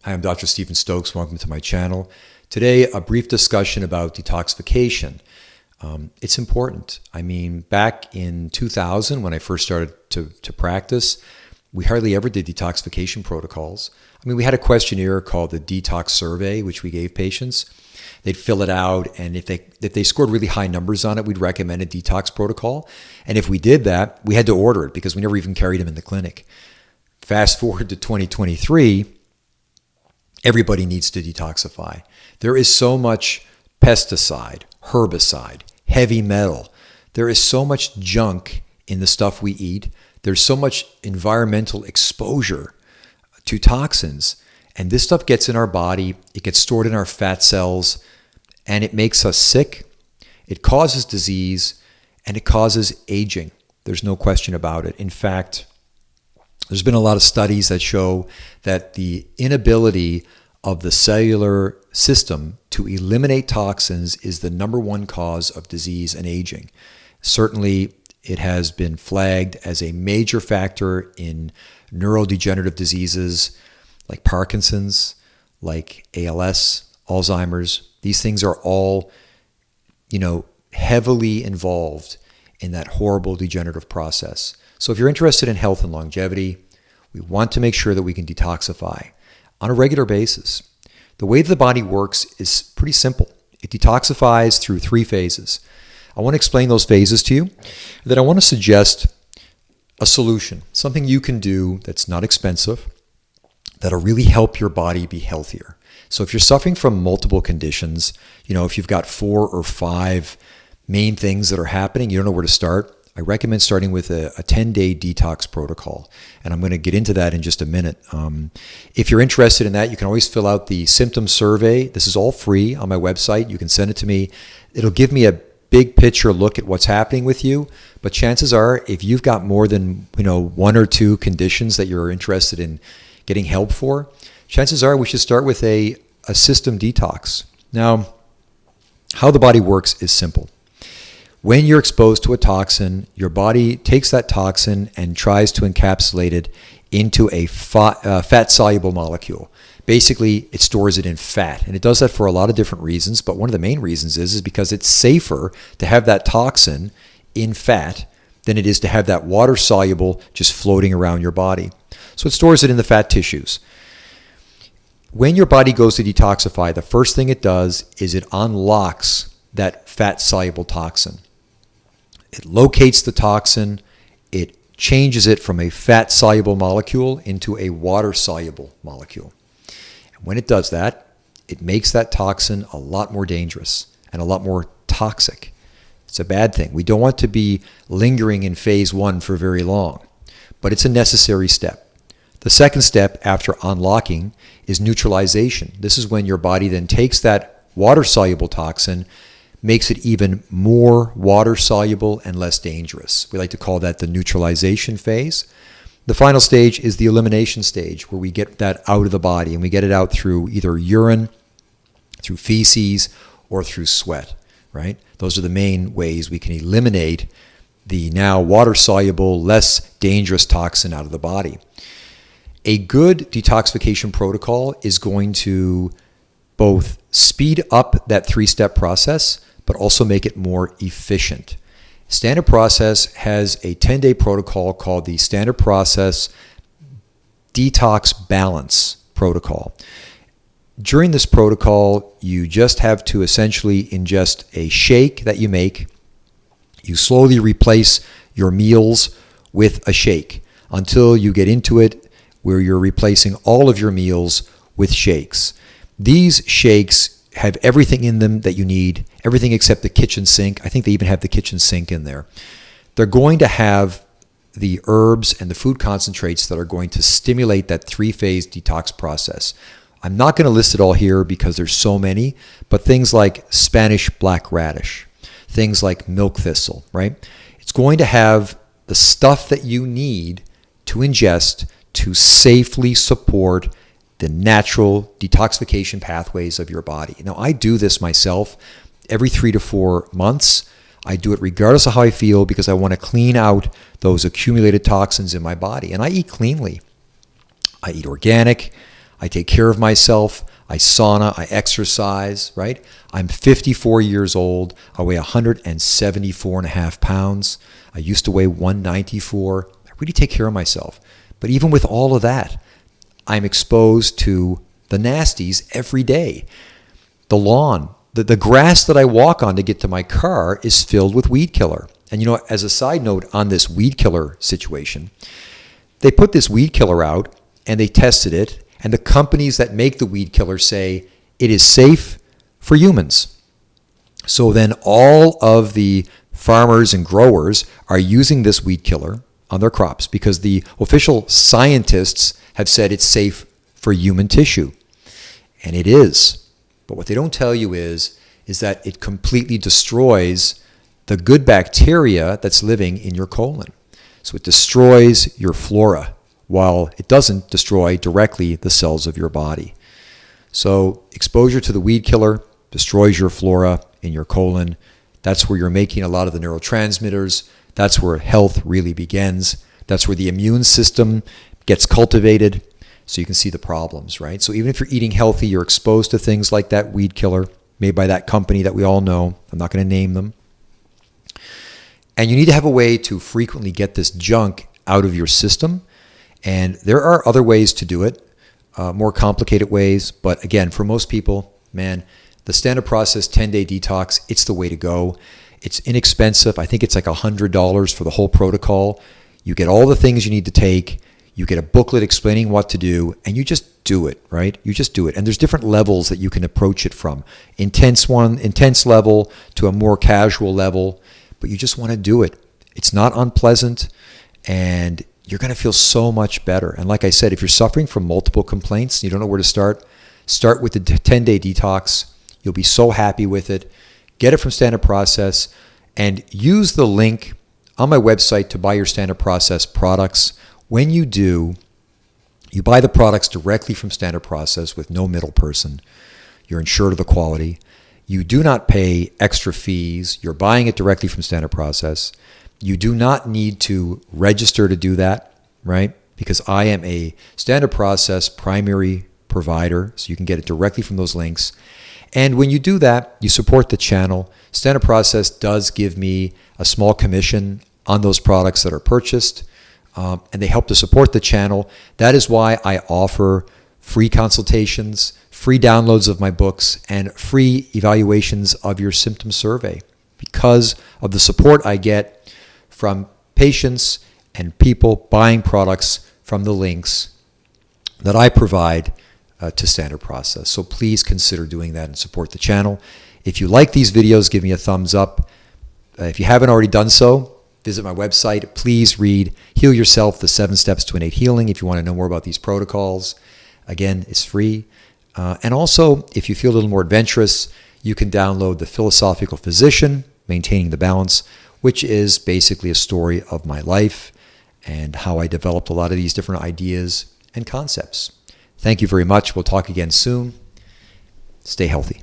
Hi, I'm Dr. Stephen Stokes. Welcome to my channel. Today, a brief discussion about detoxification. It's important. I mean, back in 2000, when I first started to practice, we hardly ever did detoxification protocols. I mean, we had a questionnaire called the Detox survey, which we gave patients. They'd fill it out, and if they scored really high numbers on it, we'd recommend a detox protocol. And if we did that, we had to order it because we never even carried them in the clinic. Fast forward to 2023, everybody needs to detoxify. There is so much pesticide, herbicide, heavy metal. There is so much junk in the stuff we eat. There's so much environmental exposure to toxins. And this stuff gets in our body, it gets stored in our fat cells, and it makes us sick. It causes disease, and it causes aging. There's no question about it. In fact, there's been a lot of studies that show that the inability of the cellular system to eliminate toxins is the number one cause of disease and aging. Certainly, it has been flagged as a major factor in neurodegenerative diseases like Parkinson's, like ALS, Alzheimer's. These things are all, heavily involved in that horrible degenerative process. So if you're interested in health and longevity, we want to make sure that we can detoxify on a regular basis. The way the body works is pretty simple. It detoxifies through 3 phases. I want to explain those phases to you. Then I want to suggest a solution, something you can do that's not expensive, that'll really help your body be healthier. So if you're suffering from multiple conditions, if you've got 4 or 5 main things that are happening, you don't know where to start, I recommend starting with a 10-day detox protocol. And I'm going to get into that in just a minute. If you're interested in that, you can always fill out the symptom survey. This is all free on my website. You can send it to me. It'll give me a big picture look at what's happening with you. But chances are, if you've got more than 1 or 2 conditions that you're interested in getting help for, chances are we should start with a system detox. Now, how the body works is simple. When you're exposed to a toxin, your body takes that toxin and tries to encapsulate it into a fat-soluble molecule. Basically, it stores it in fat, and it does that for a lot of different reasons, but one of the main reasons is because it's safer to have that toxin in fat than it is to have that water-soluble just floating around your body. So it stores it in the fat tissues. When your body goes to detoxify, the first thing it does is it unlocks that fat-soluble toxin. It locates the toxin, it changes it from a fat-soluble molecule into a water-soluble molecule. And when it does that, it makes that toxin a lot more dangerous and a lot more toxic. It's a bad thing. We don't want to be lingering in phase 1 for very long, but it's a necessary step. The second step after unlocking is neutralization. This is when your body then takes that water-soluble toxin, makes it even more water-soluble and less dangerous. We like to call that the neutralization phase. The final stage is the elimination stage, where we get that out of the body, and we get it out through either urine, through feces, or through sweat, right? Those are the main ways we can eliminate the now water-soluble, less dangerous toxin out of the body. A good detoxification protocol is going to both speed up that 3-step process, but also make it more efficient. Standard Process has a 10-day protocol called the Standard Process Detox Balance Protocol. During this protocol, you just have to essentially ingest a shake that you make. You slowly replace your meals with a shake until you get into it where you're replacing all of your meals with shakes. These shakes have everything in them that you need, everything except the kitchen sink. I think they even have the kitchen sink in there. They're going to have the herbs and the food concentrates that are going to stimulate that 3-phase detox process. I'm not going to list it all here because there's so many, but things like Spanish black radish, things like milk thistle, right? It's going to have the stuff that you need to ingest to safely support the natural detoxification pathways of your body. Now, I do this myself every 3 to 4 months. I do it regardless of how I feel because I want to clean out those accumulated toxins in my body. And I eat cleanly. I eat organic. I take care of myself. I sauna, I exercise, right? I'm 54 years old. I weigh 174 and a half pounds. I used to weigh 194. I really take care of myself. But even with all of that, I'm exposed to the nasties every day. The lawn, the grass that I walk on to get to my car is filled with weed killer. And you know, as a side note on this weed killer situation, they put this weed killer out and they tested it, and the companies that make the weed killer say it is safe for humans. So then all of the farmers and growers are using this weed killer on their crops because the official scientists have said it's safe for human tissue. And it is. But what they don't tell you is that it completely destroys the good bacteria that's living in your colon. So it destroys your flora while it doesn't destroy directly the cells of your body. So exposure to the weed killer destroys your flora in your colon. That's where you're making a lot of the neurotransmitters. That's where health really begins. That's where the immune system gets cultivated. So you can see the problems, right? So even if you're eating healthy, you're exposed to things like that weed killer made by that company that we all know. I'm not going to name them. And you need to have a way to frequently get this junk out of your system. And there are other ways to do it, more complicated ways. But again, for most people, man, the standard process 10-day detox, it's the way to go. It's inexpensive. I think it's like $100 for the whole protocol. You get all the things you need to take. You get a booklet explaining what to do, and you just do it, right? You just do it. And there's different levels that you can approach it from. Intense level to a more casual level, but you just want to do it. It's not unpleasant, and you're going to feel so much better. And like I said, if you're suffering from multiple complaints, you don't know where to start with the 10-day detox. You'll be so happy with it. Get it from Standard Process, and use the link on my website to buy your Standard Process products. When you do, you buy the products directly from Standard Process with no middle person. You're insured of the quality. You do not pay extra fees. You're buying it directly from Standard Process. You do not need to register to do that, right? Because I am a Standard Process primary provider, so you can get it directly from those links. And when you do that, you support the channel. Standard Process does give me a small commission on those products that are purchased. And they help to support the channel. That is why I offer free consultations, free downloads of my books, and free evaluations of your symptom survey because of the support I get from patients and people buying products from the links that I provide to Standard Process. So please consider doing that and support the channel. If you like these videos, give me a thumbs up. If you haven't already done so, visit my website. Please read Heal Yourself, The 7 Steps to Innate Healing if you want to know more about these protocols. Again, it's free. And also, if you feel a little more adventurous, you can download The Philosophical Physician, Maintaining the Balance, which is basically a story of my life and how I developed a lot of these different ideas and concepts. Thank you very much. We'll talk again soon. Stay healthy.